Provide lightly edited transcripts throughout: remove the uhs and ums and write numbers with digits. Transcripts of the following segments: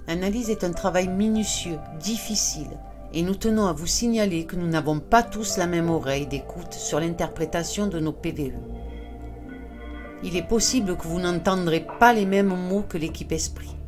L'analyse est un travail minutieux, difficile, et nous tenons à vous signaler que nous n'avons pas tous la même oreille d'écoute sur l'interprétation de nos PVE. Il est possible que vous n'entendrez pas les mêmes mots que l'équipe Esprit.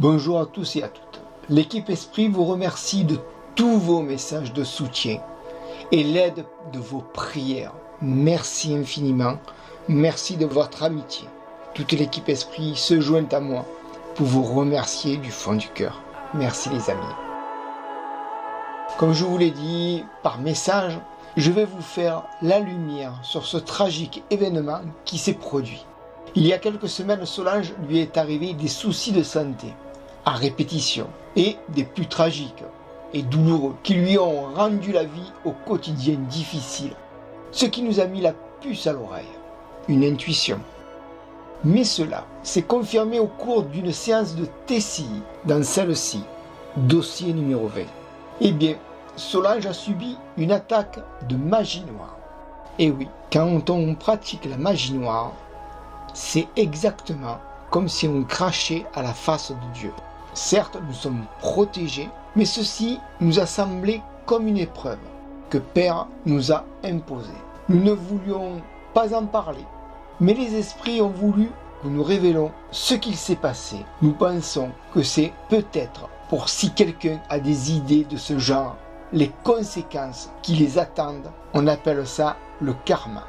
Bonjour à tous et à toutes. L'équipe Esprit vous remercie de tous vos messages de soutien et l'aide de vos prières. Merci infiniment. Merci de votre amitié. Toute l'équipe Esprit se joint à moi pour vous remercier du fond du cœur. Merci les amis. Comme je vous l'ai dit par message, je vais vous faire la lumière sur ce tragique événement qui s'est produit. Il y a quelques semaines, Solange lui est arrivé des soucis de santé à répétition et des plus tragiques et douloureux qui lui ont rendu la vie au quotidien difficile, ce qui nous a mis la puce à l'oreille, une intuition. Mais cela s'est confirmé au cours d'une séance de TCI, dans celle-ci, dossier numéro 20. Eh bien, Solange a subi une attaque de magie noire. Et oui, quand on pratique la magie noire, c'est exactement comme si on crachait à la face de Dieu. Certes, nous sommes protégés, mais ceci nous a semblé comme une épreuve que Père nous a imposée. Nous ne voulions pas en parler, mais les esprits ont voulu que nous révélons ce qu'il s'est passé. Nous pensons que c'est peut-être pour si quelqu'un a des idées de ce genre, les conséquences qui les attendent, on appelle ça le karma.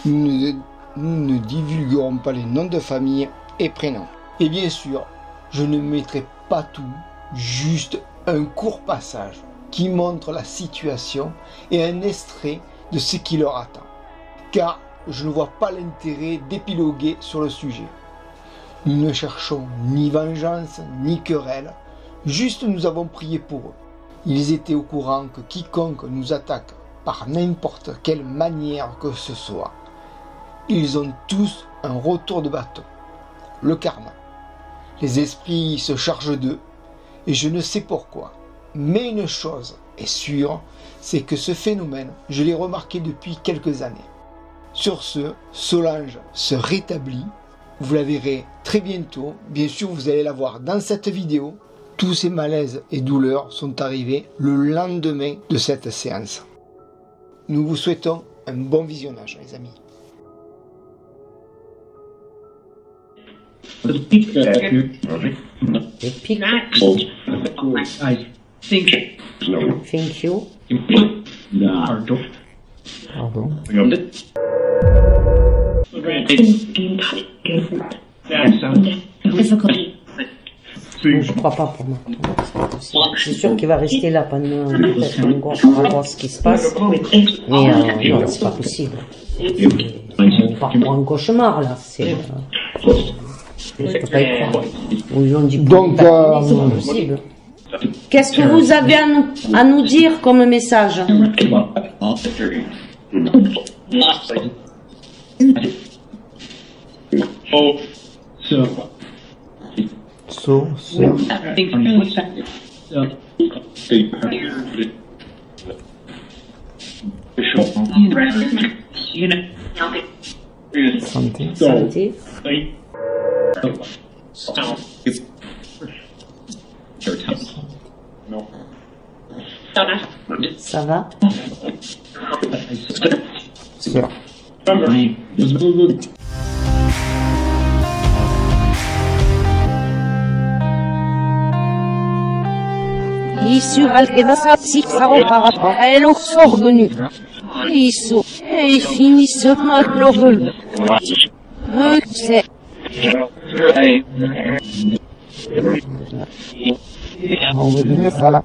Nous ne divulguerons pas les noms de famille et prénoms. Et bien sûr, je ne mettrai pas tout, juste un court passage qui montre la situation et un extrait de ce qui leur attend. Car je ne vois pas l'intérêt d'épiloguer sur le sujet. Nous ne cherchons ni vengeance, ni querelle, juste nous avons prié pour eux. Ils étaient au courant que quiconque nous attaque par n'importe quelle manière que ce soit, ils ont tous un retour de bâton, le karma. Les esprits se chargent d'eux, et je ne sais pourquoi. Mais une chose est sûre, c'est que ce phénomène, je l'ai remarqué depuis quelques années. Sur ce, Solange se rétablit, vous la verrez très bientôt. Bien sûr, vous allez la voir dans cette vidéo. Tous ces malaises et douleurs sont arrivés le lendemain de cette séance. Nous vous souhaitons un bon visionnage, les amis. Thank you. Pardon. Je crois pas pour moi. C'est sûr qu'il va rester là pendant on va voir ce qui se passe. Mais non, c'est pas possible. On part pour un cauchemar là. C'est je peux pas y croire. Ils ont dit donc, c'est pas possible. Qu'est-ce que vous avez à nous dire comme message? Santé. Santé. Ça va? Sœur. Issu alquedasa sifaro para el osorgonu. Isso e finisse malheureux. C'est On va dire ça là.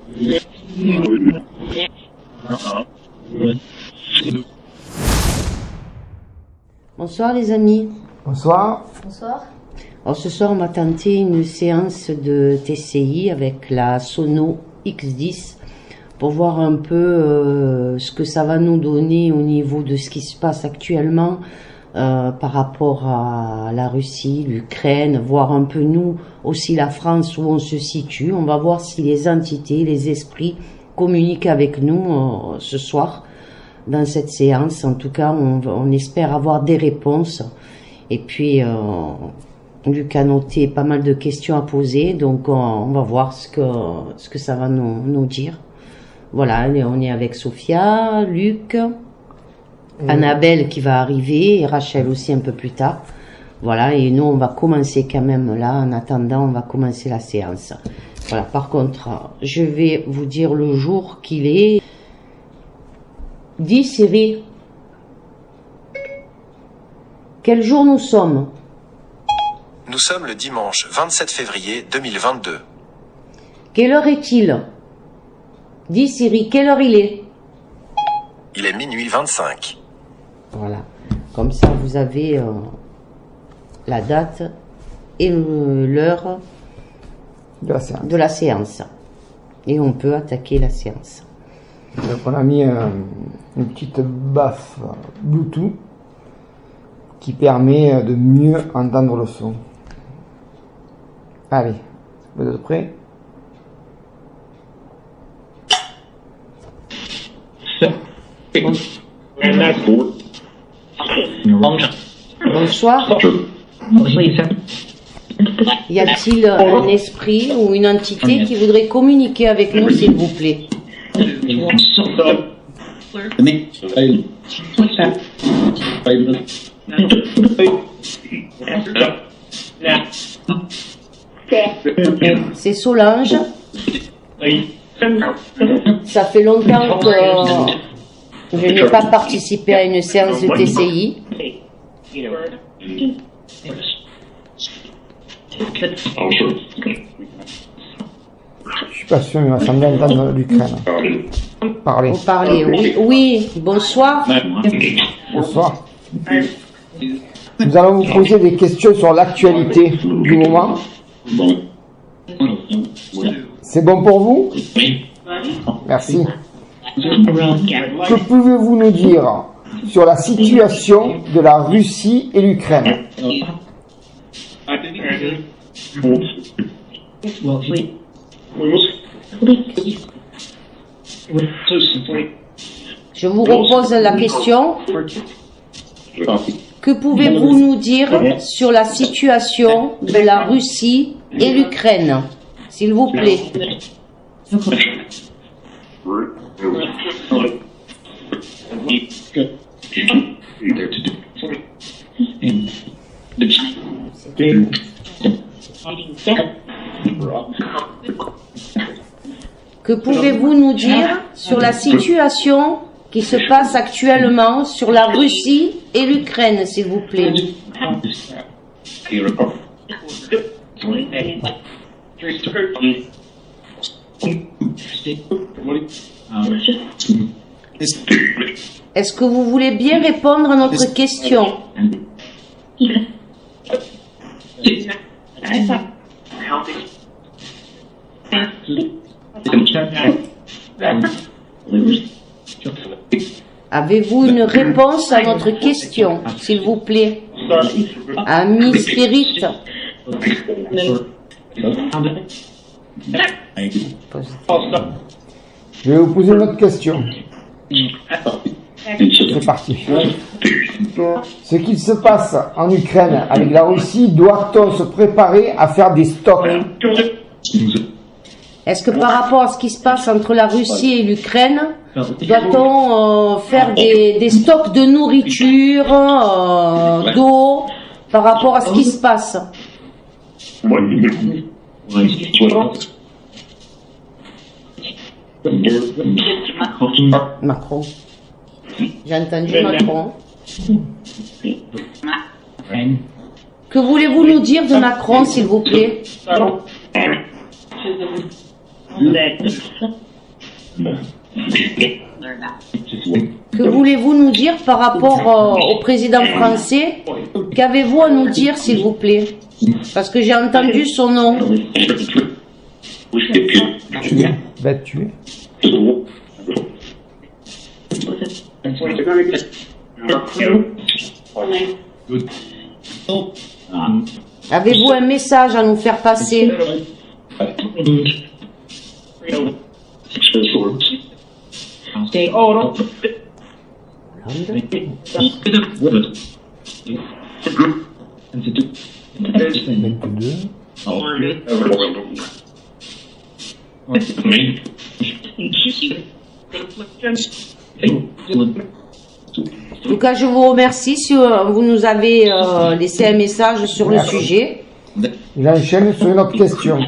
Bonsoir les amis. Bonsoir. Bonsoir. Alors ce soir on va tenter une séance de TCI avec la Sono X10 pour voir un peu ce que ça va nous donner au niveau de ce qui se passe actuellement par rapport à la Russie, l'Ukraine, voir un peu nous aussi la France où on se situe. On va voir si les entités, les esprits communiquent avec nous ce soir dans cette séance. En tout cas, on espère avoir des réponses. Et puis, Luc a noté pas mal de questions à poser, donc on va voir ce que ça va nous dire. Voilà, on est avec Sophia, Luc, Annabelle qui va arriver et Rachel aussi un peu plus tard. Voilà, et nous on va commencer quand même là, en attendant on va commencer la séance. Voilà, par contre, je vais vous dire le jour qu'il est. Dis Siri, quel jour nous sommes? Nous sommes le dimanche 27 février 2022. Quelle heure est-il? Dis Siri, quelle heure il est? Il est minuit 25. Voilà, comme ça vous avez la date et l'heure de la séance. Et on peut attaquer la séance. Donc on a mis une petite baffe Bluetooth qui permet de mieux entendre le son. Allez, vous êtes prêts? Bonsoir. Y a-t-il un esprit ou une entité qui voudrait communiquer avec nous, s'il vous plaît? C'est Solange. Ça fait longtemps que je n'ai pas participé à une séance de TCI. Je suis pas sûr, il m'a semblé entendre l'Ukraine parler. Vous parlez, oui. Oui, bonsoir. Bonsoir. Nous allons vous poser des questions sur l'actualité du moment. C'est bon pour vous? Merci. Que pouvez-vous nous dire sur la situation de la Russie et l'Ukraine? Je vous repose la question. Que pouvez-vous nous dire sur la situation de la Russie et l'Ukraine, s'il vous plaît? Que pouvez-vous nous dire sur la situation qui se passe actuellement sur la Russie et l'Ukraine, s'il vous plaît? Est-ce que vous voulez bien répondre à notre question? Avez-vous une réponse à notre question, s'il vous plaît? Ami Spirit. Je vais vous poser une autre question. C'est parti. Ce qu'il se passe en Ukraine avec la Russie, doit-on se préparer à faire des stocks? Est-ce que par rapport à ce qui se passe entre la Russie et l'Ukraine, doit-on faire des stocks de nourriture, d'eau, par rapport à ce qui se passe? Macron. J'ai entendu Macron. Que voulez-vous nous dire de Macron, s'il vous plaît? Que voulez-vous nous dire par rapport au président français? Qu'avez-vous à nous dire, s'il vous plaît? Parce que j'ai entendu son nom. Va te tuer. Avez-vous un message à nous faire passer? En tout cas, je vous remercie si vous nous avez laissé un message sur le sujet. J'enchaîne sur une autre question.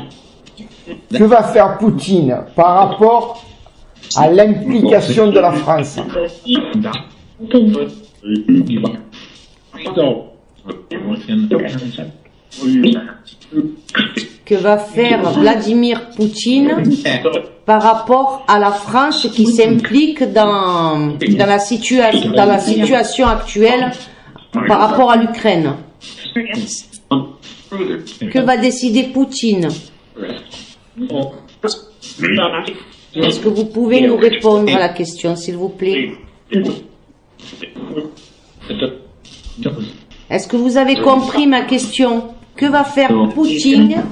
Que va faire Poutine par rapport à l'implication de la France? Que va faire Vladimir Poutine par rapport à la France qui s'implique dans la situation actuelle par rapport à l'Ukraine? Que va décider Poutine? Est-ce que vous pouvez nous répondre à la question, s'il vous plaît? Est-ce que vous avez compris ma question? Que va faire Poutine,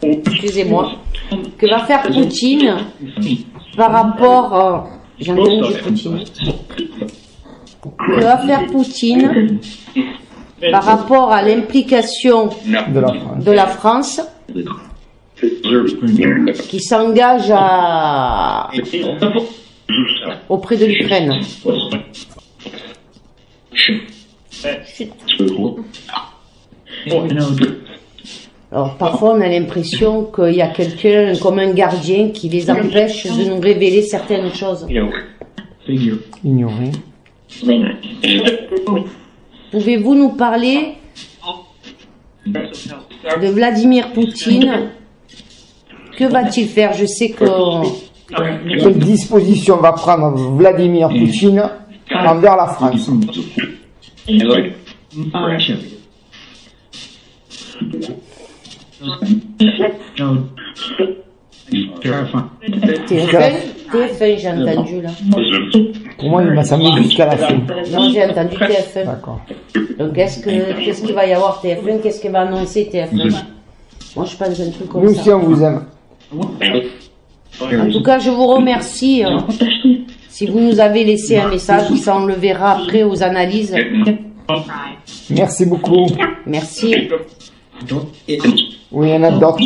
excusez-moi, que va faire Poutine par rapport, j'ai entendu Poutine. Que va faire Poutine par rapport à l'implication de la France qui s'engage auprès de l'Ukraine? Alors parfois on a l'impression qu'il y a quelqu'un comme un gardien qui les empêche de nous révéler certaines choses. Ignorer. Pouvez-vous nous parler de Vladimir Poutine? Que va-t-il faire? Je sais que... Quelle disposition va prendre Vladimir Poutine envers la France? TF1, j'ai entendu là. Pour moi, il m'a semblé jusqu'à la fin. Non, j'ai entendu TF1. D'accord. Donc, qu'est-ce qu'il va y avoir TF1? Qu'est-ce qu'il va annoncer TF1? Moi, je pense un truc comme Nous ça. aussi, on vous aime. En tout cas, je vous remercie Si vous nous avez laissé un message, ça on le verra après aux analyses. Merci beaucoup. Merci. Oui, il y en a d'autres.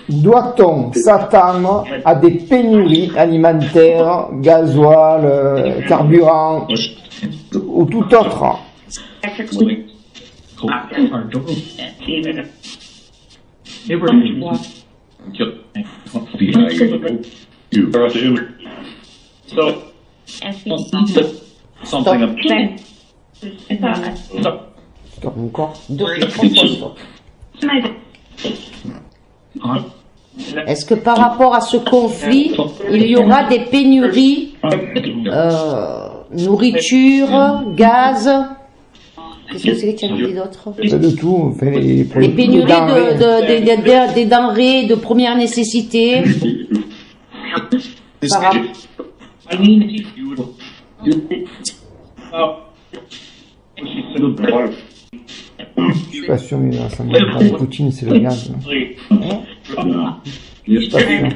Doit-on s'attendre à des pénuries alimentaires, gasoil, carburant ou tout autre? Stop encore. 2 et 3 fois stop. Est-ce que par rapport à ce conflit, il y aura des pénuries, nourriture, gaz? Qu'est-ce que c'est que tu as dit d'autre? De tout. Enfin, les pénuries des denrées de première nécessité. Par rapport. Je suis pas sûr, mais ça me parle de Poutine, c'est le gaz. Je suis pas sûr.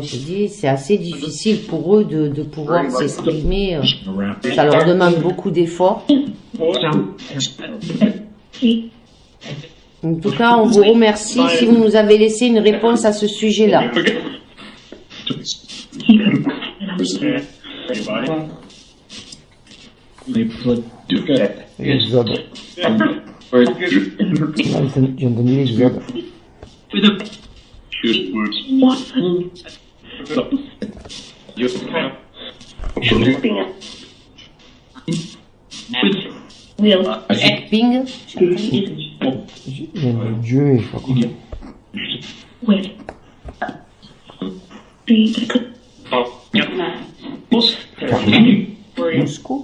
J'ai dit, c'est assez difficile pour eux de pouvoir s'exprimer. Ça leur demande beaucoup d'efforts. En tout cas, on vous remercie si vous nous avez laissé une réponse à ce sujet-là. L'exode. J'ai entendu l'exode. Ping. Il y a Dieu et je sais pas quoi. Moscou.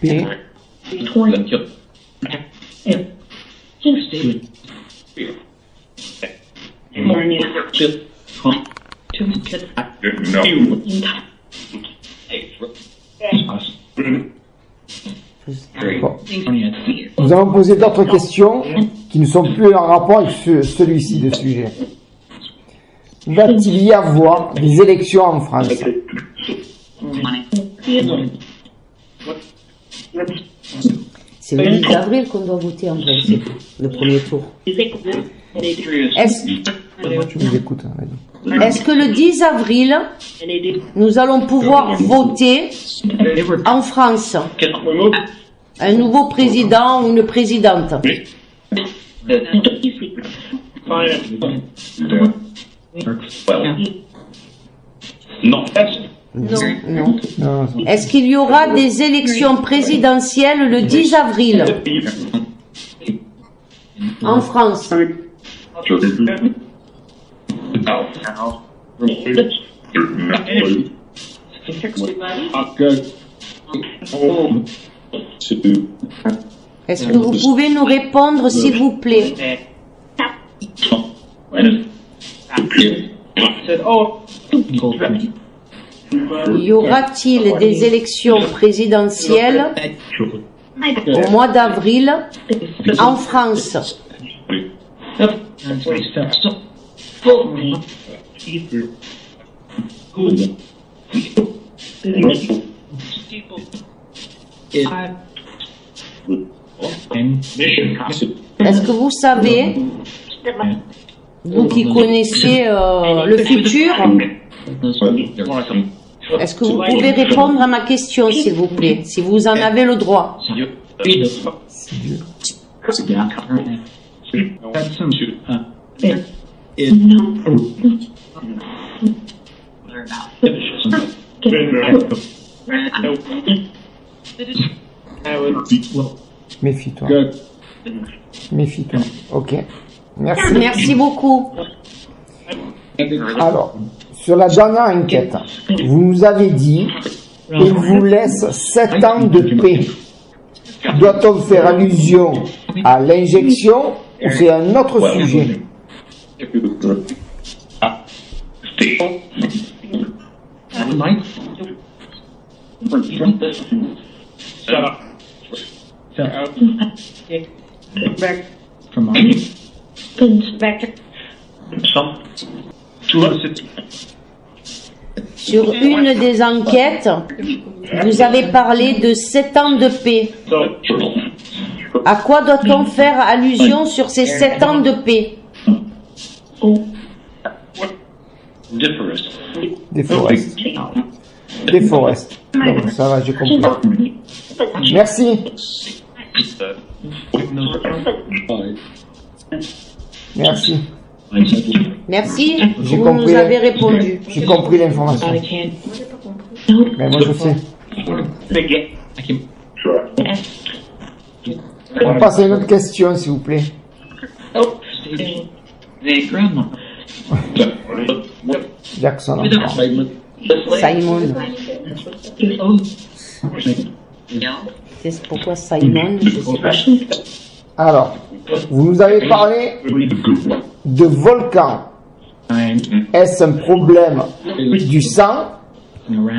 P. Bon. Nous allons poser d'autres questions qui ne sont plus en rapport avec celui-ci de sujet. Va-t-il y avoir des élections en France? C'est le 10 avril qu'on doit voter en principe, le premier tour. Tu nous écoutes, hein, vas-y. Est-ce que le 10 avril, nous allons pouvoir voter en France un nouveau président ou une présidente? Non. Non. Est-ce qu'il y aura des élections présidentielles le 10 avril en France? Est-ce que vous pouvez nous répondre, s'il vous plaît? Y aura-t-il des élections présidentielles au mois d'avril en France? Est-ce que vous savez, vous qui connaissez le futur, est-ce que vous pouvez répondre à ma question, s'il vous plaît, si vous en avez le droit? Méfie-toi. Méfie-toi. Ok. Merci. Merci beaucoup. Alors, sur la dernière enquête, vous nous avez dit qu'il vous laisse 7 ans de paix. Doit-on faire allusion à l'injection ou c'est un autre sujet? Sur une des enquêtes, vous avez parlé de 7 ans de paix. À quoi doit-on faire allusion sur ces 7 ans de paix? Des forests. Donc, ça va, j'ai compris. Merci. Merci. Merci, J'ai vous compris. nous avez répondu. J'ai compris l'information. Mais moi, je sais. On passe à une autre question, s'il vous plaît. Jackson. encore. Simon. C'est pourquoi Simon? Je sais pas. Alors, vous nous avez parlé de volcan. Est-ce un problème du sang ou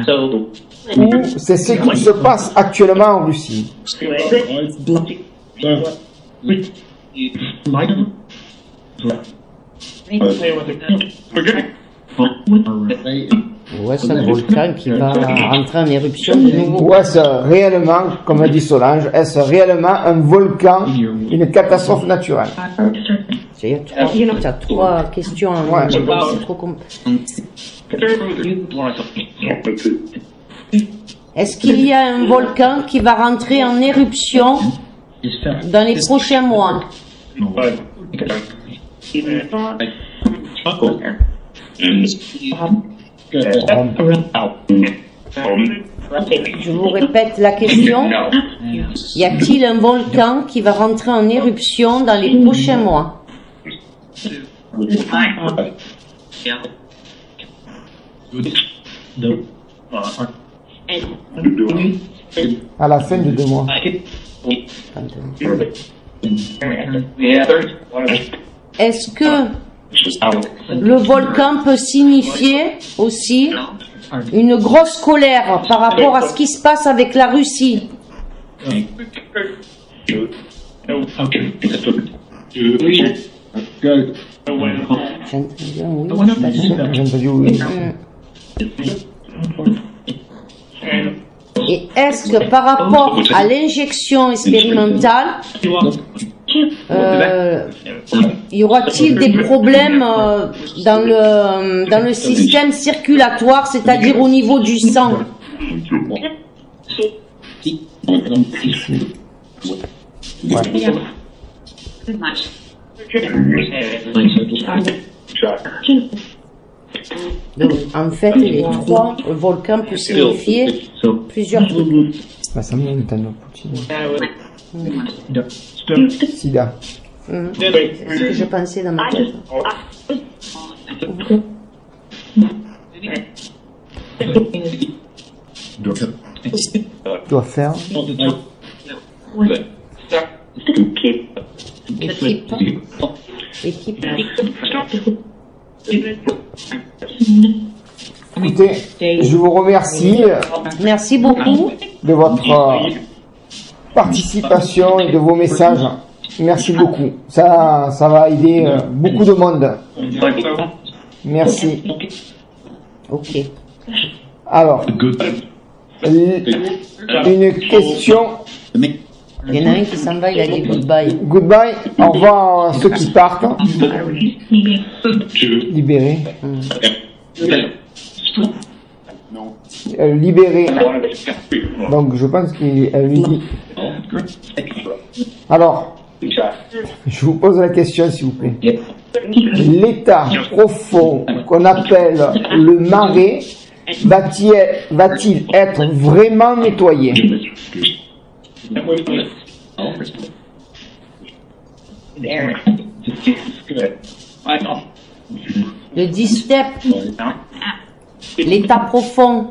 c'est ce qui se passe actuellement en Russie? Ouais, c'est un volcan qui va rentrer en éruption de nouveau. Ou est-ce réellement, comme a dit Solange, est-ce réellement un volcan, une catastrophe naturelle? Il y a 3 questions. Ouais. C'est trop compliqué. Est-ce qu'il y a un volcan qui va rentrer en éruption dans les prochains mois? Je vous répète la question. Y a-t-il un volcan qui va rentrer en éruption dans les prochains mois? À la fin de 2 mois. Est-ce que le volcan peut signifier aussi une grosse colère par rapport à ce qui se passe avec la Russie? J'ai entendu oui. Et est-ce que par rapport à l'injection expérimentale, y aura-t-il des problèmes dans le système circulatoire, c'est-à-dire au niveau du sang? Donc, en fait, les 3 volcans peuvent signifier plusieurs trucs. Bah, ça me donne Sida. C'est ce que je pensais dans ma tête. Doit faire. Équipe. Écoutez, je vous remercie Merci beaucoup. de votre participation et de vos messages. Merci beaucoup. Ça va aider beaucoup de monde. Merci. Ok. Alors, une question. Il y en a un qui s'en va, il a dit goodbye. Goodbye. Au revoir à ceux qui partent. Libéré. Libéré. Donc je pense qu'elle lui dit. Alors, je vous pose la question s'il vous plaît. L'état profond qu'on appelle le marais va-t-il être vraiment nettoyé? Le distep, l'état profond,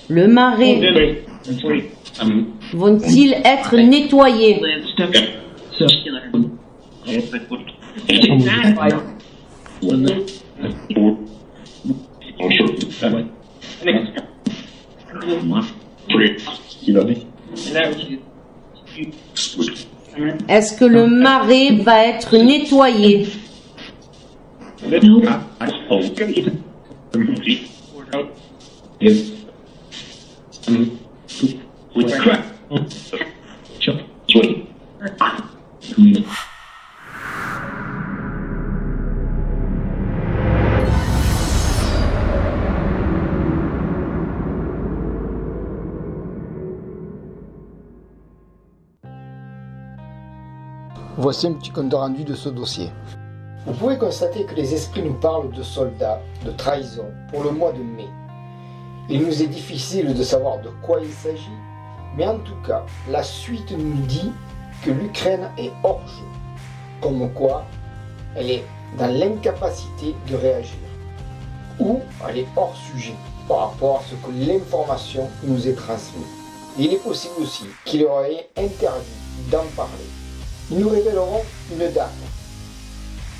le marais, vont-ils être nettoyés? Est-ce que le marais va être nettoyé? Voici un petit compte rendu de ce dossier. Vous pouvez constater que les esprits nous parlent de soldats, de trahison, pour le mois de mai. Il nous est difficile de savoir de quoi il s'agit, mais en tout cas, la suite nous dit que l'Ukraine est hors jeu, comme quoi elle est dans l'incapacité de réagir, ou elle est hors sujet par rapport à ce que l'information nous est transmise. Il est possible aussi qu'il aurait interdit d'en parler. Ils nous révéleront une date,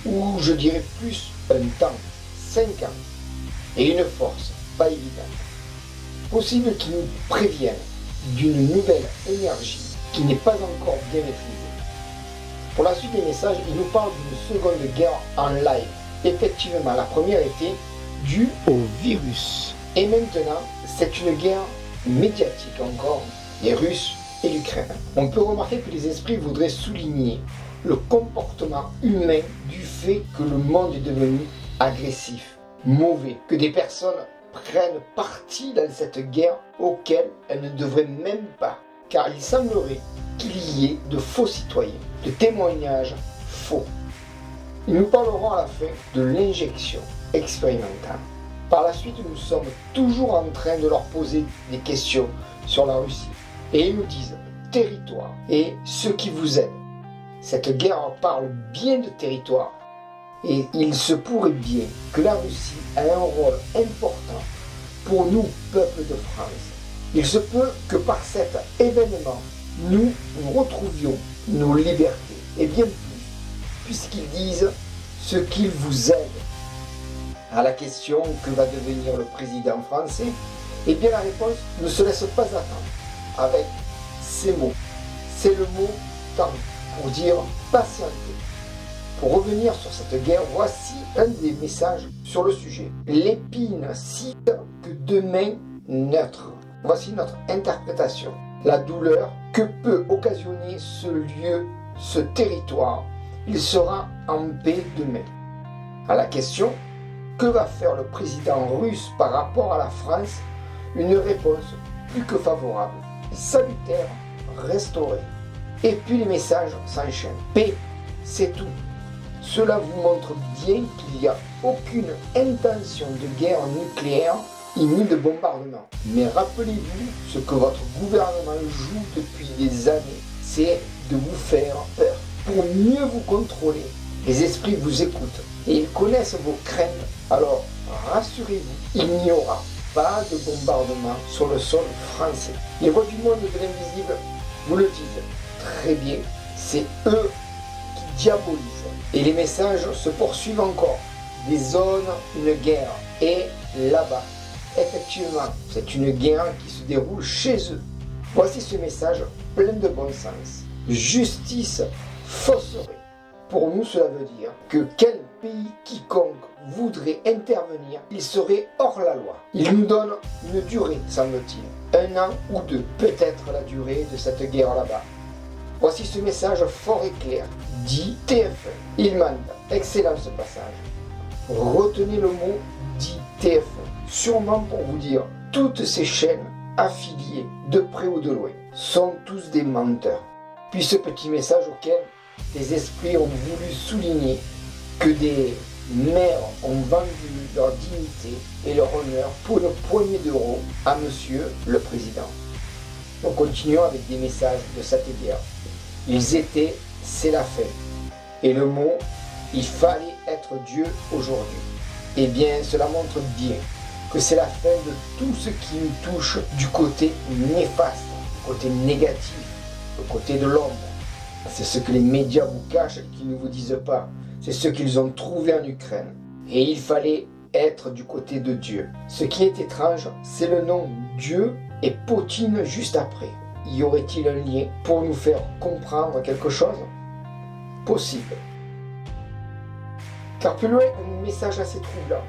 ou je dirais plus un temps, 5 ans, et une force pas évidente. Possible qu'ils nous préviennent d'une nouvelle énergie qui n'est pas encore bien maîtrisée. Pour la suite des messages, ils nous parlent d'une seconde guerre en live. Effectivement, la première était due au virus. Et maintenant, c'est une guerre médiatique encore, les Russes et l'Ukraine. On peut remarquer que les esprits voudraient souligner le comportement humain du fait que le monde est devenu agressif, mauvais, que des personnes prennent parti dans cette guerre auquel elles ne devraient même pas, car il semblerait qu'il y ait de faux citoyens, de témoignages faux. Ils nous parleront à la fin de l'injection expérimentale. Par la suite, nous sommes toujours en train de leur poser des questions sur la Russie. Et ils nous disent territoire et ce qui vous aide. Cette guerre parle bien de territoire. Et il se pourrait bien que la Russie ait un rôle important pour nous, peuple de France. Il se peut que par cet événement, nous retrouvions nos libertés, et bien plus, puisqu'ils disent ce qu'ils vous aident. À la question que va devenir le président français, eh bien la réponse ne se laisse pas attendre avec ces mots. C'est le mot temps pour dire patienter. Pour revenir sur cette guerre, voici un des messages sur le sujet. L'épine cite que demain neutre. Voici notre interprétation. La douleur que peut occasionner ce lieu, ce territoire, il sera en paix demain. À la question, que va faire le président russe par rapport à la France? Une réponse plus que favorable. Salutaire, restauré. Et puis les messages s'enchaînent. Paix, c'est tout. Cela vous montre bien qu'il n'y a aucune intention de guerre nucléaire ni de bombardement. Mais rappelez-vous ce que votre gouvernement joue depuis des années, c'est de vous faire peur. Pour mieux vous contrôler, les esprits vous écoutent et ils connaissent vos craintes. Alors rassurez-vous, il n'y aura pas de bombardement sur le sol français. Les voix du monde de l'invisible vous le disent très bien, c'est eux qui diabolisent. Et les messages se poursuivent encore. Des zones, une guerre. Et là-bas, effectivement, c'est une guerre qui se déroule chez eux. Voici ce message plein de bon sens. Justice fausserait. Pour nous, cela veut dire que quel pays quiconque voudrait intervenir, il serait hors la loi. Il nous donne une durée, semble-t-il. 1 an ou 2, peut-être la durée de cette guerre là-bas. Voici ce message fort et clair, dit TF1. Il mande, excellent ce passage. Retenez le mot dit TF1, sûrement pour vous dire, toutes ces chaînes affiliées, de près ou de loin, sont tous des menteurs. Puis ce petit message auquel les esprits ont voulu souligner que des mères ont vendu leur dignité et leur honneur pour une poignée d'euros à monsieur le président. Nous continuons avec des messages de cette guerre. Ils étaient, c'est la fin. Et le mot, il fallait être Dieu aujourd'hui. Eh bien, cela montre bien que c'est la fin de tout ce qui nous touche du côté néfaste, du côté négatif, le côté de l'ombre. C'est ce que les médias vous cachent et qu'ils ne vous disent pas. C'est ce qu'ils ont trouvé en Ukraine. Et il fallait être du côté de Dieu. Ce qui est étrange, c'est le nom Dieu et Poutine juste après. y aurait-il un lien pour nous faire comprendre quelque chose? Possible. Car plus loin, un message assez troublant.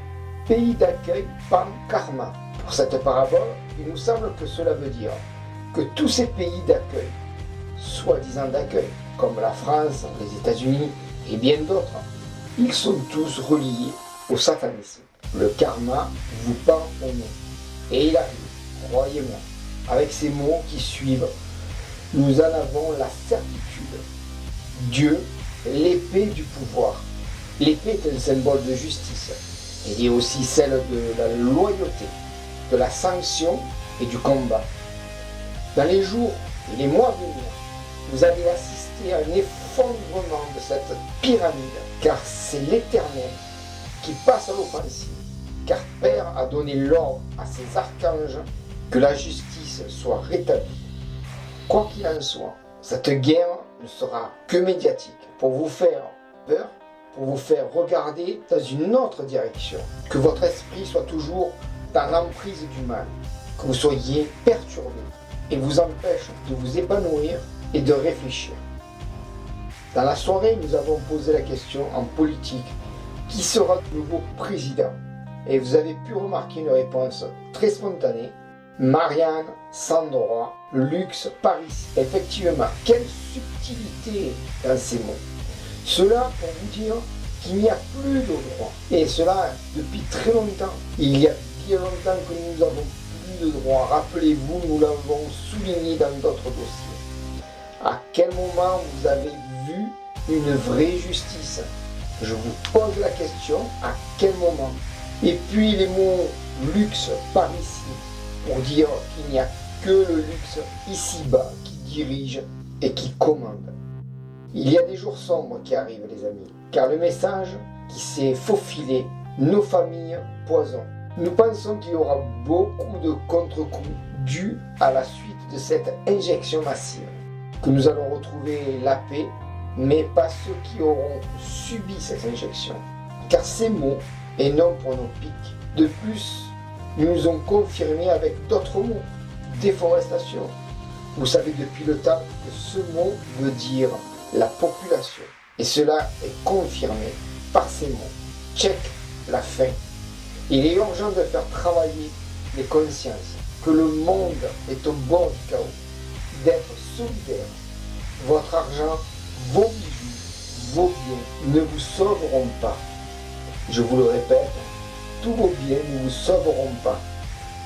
Pays d'accueil, pan karma. Pour cette parabole, il nous semble que cela veut dire que tous ces pays d'accueil, soi-disant d'accueil, comme la France, les États-Unis et bien d'autres, ils sont tous reliés au satanisme. Le karma vous pend au nez. Et il arrive, croyez-moi, avec ces mots qui suivent, nous en avons la certitude. Dieu, l'épée du pouvoir. L'épée est un symbole de justice. Elle est aussi celle de la loyauté, de la sanction et du combat. Dans les jours et les mois à venir, vous allez assister à un effondrement de cette pyramide, car c'est l'Éternel qui passe à l'offensive. Car Père a donné l'ordre à ses archanges que la justice soit rétablie. Quoi qu'il en soit, cette guerre ne sera que médiatique pour vous faire peur, pour vous faire regarder dans une autre direction. Que votre esprit soit toujours dans l'emprise du mal, que vous soyez perturbé et vous empêche de vous épanouir et de réfléchir. Dans la soirée, nous avons posé la question en politique, qui sera le nouveau président? Et vous avez pu remarquer une réponse très spontanée. Marianne, Sandra, Lux, Paris. Effectivement, quelle subtilité dans ces mots. Cela pour vous dire qu'il n'y a plus de droit. Et cela depuis très longtemps. Il y a bien longtemps que nous n'avons plus de droit. Rappelez-vous, nous l'avons souligné dans d'autres dossiers. À quel moment vous avez vu une vraie justice? Je vous pose la question, à quel moment? Et puis les mots luxe par ici, pour dire qu'il n'y a que le luxe ici-bas qui dirige et qui commande. Il y a des jours sombres qui arrivent, les amis, car le message qui s'est faufilé, nos familles poison. Nous pensons qu'il y aura beaucoup de contre-coups dus à la suite de cette injection massive, que nous allons retrouver la paix, mais pas ceux qui auront subi cette injection. Car ces mots, et non pour nos pics. De plus, nous nous ont confirmé avec d'autres mots. Déforestation. Vous savez depuis le temps que ce mot veut dire la population. Et cela est confirmé par ces mots. Check la fin. Il est urgent de faire travailler les consciences, que le monde est au bord du chaos, d'être solidaire. Votre argent, vos bijoux, vos biens ne vous sauveront pas. Je vous le répète, tous vos biens ne vous sauveront pas.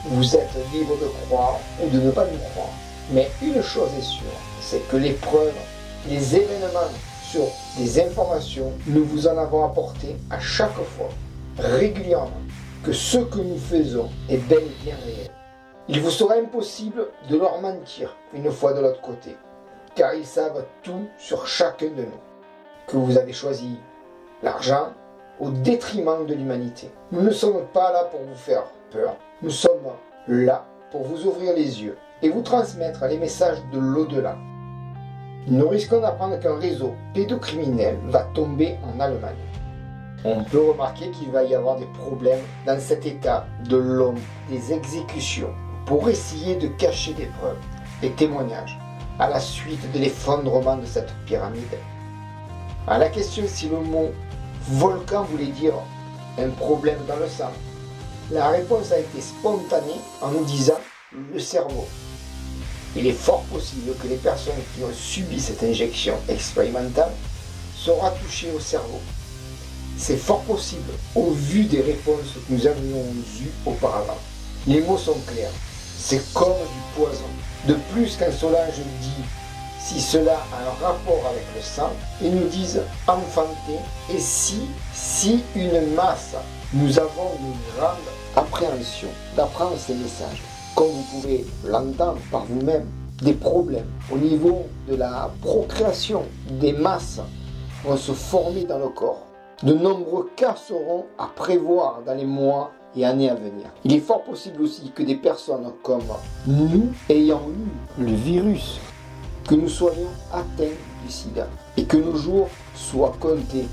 Vous êtes libre de croire ou de ne pas nous croire. Mais une chose est sûre, c'est que les preuves, les événements sur des informations, nous vous en avons apporté à chaque fois, régulièrement, que ce que nous faisons est bel et bien réel. Il vous sera impossible de leur mentir une fois de l'autre côté, car ils savent tout sur chacun de nous. Que vous avez choisi l'argent au détriment de l'humanité. Nous ne sommes pas là pour vous faire peur, nous sommes là pour vous ouvrir les yeux et vous transmettre les messages de l'au-delà. Nous risquons d'apprendre qu'un réseau pédocriminel va tomber en Allemagne. On peut remarquer qu'il va y avoir des problèmes dans cet état de l'homme, des exécutions, pour essayer de cacher des preuves, des témoignages, à la suite de l'effondrement de cette pyramide. À la question si le mot volcan voulait dire un problème dans le sang, la réponse a été spontanée en nous disant le cerveau. Il est fort possible que les personnes qui ont subi cette injection expérimentale soient touchées au cerveau. C'est fort possible au vu des réponses que nous avions eues auparavant. Les mots sont clairs, c'est comme du poison. De plus, quand Solange dit si cela a un rapport avec le sang, ils nous disent enfanter et si une masse. Nous avons une grande appréhension d'apprendre ces messages. Comme vous pouvez l'entendre par vous-même, des problèmes au niveau de la procréation, des masses vont se former dans le corps. De nombreux cas seront à prévoir dans les mois et années à venir. Il est fort possible aussi que des personnes comme nous ayant eu le virus, que nous soyons atteints du sida et que nos jours soient comptés,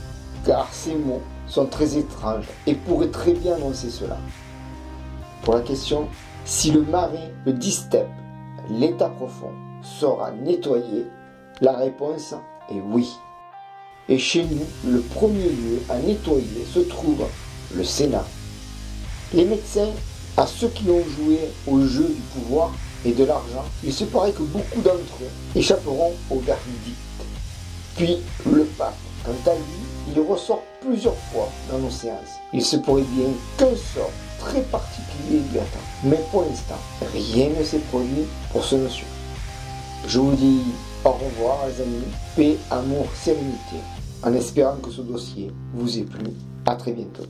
car ces mots sont très étranges et pourraient très bien annoncer cela. Pour la question, si le mari, le disteppe, l'état profond, sera nettoyé? La réponse est oui. Et chez nous, le premier lieu à nettoyer se trouve le Sénat. Les médecins, à ceux qui ont joué au jeu du pouvoir et de l'argent, il se paraît que beaucoup d'entre eux échapperont au verdict. Puis le pape, quant à lui, il ressort plusieurs fois dans nos séances. Il se pourrait bien qu'un sort très particulier lui attend. Mais pour l'instant, rien ne s'est produit pour ce monsieur. Je vous dis au revoir les amis, paix, amour, sérénité, en espérant que ce dossier vous ait plu. À très bientôt.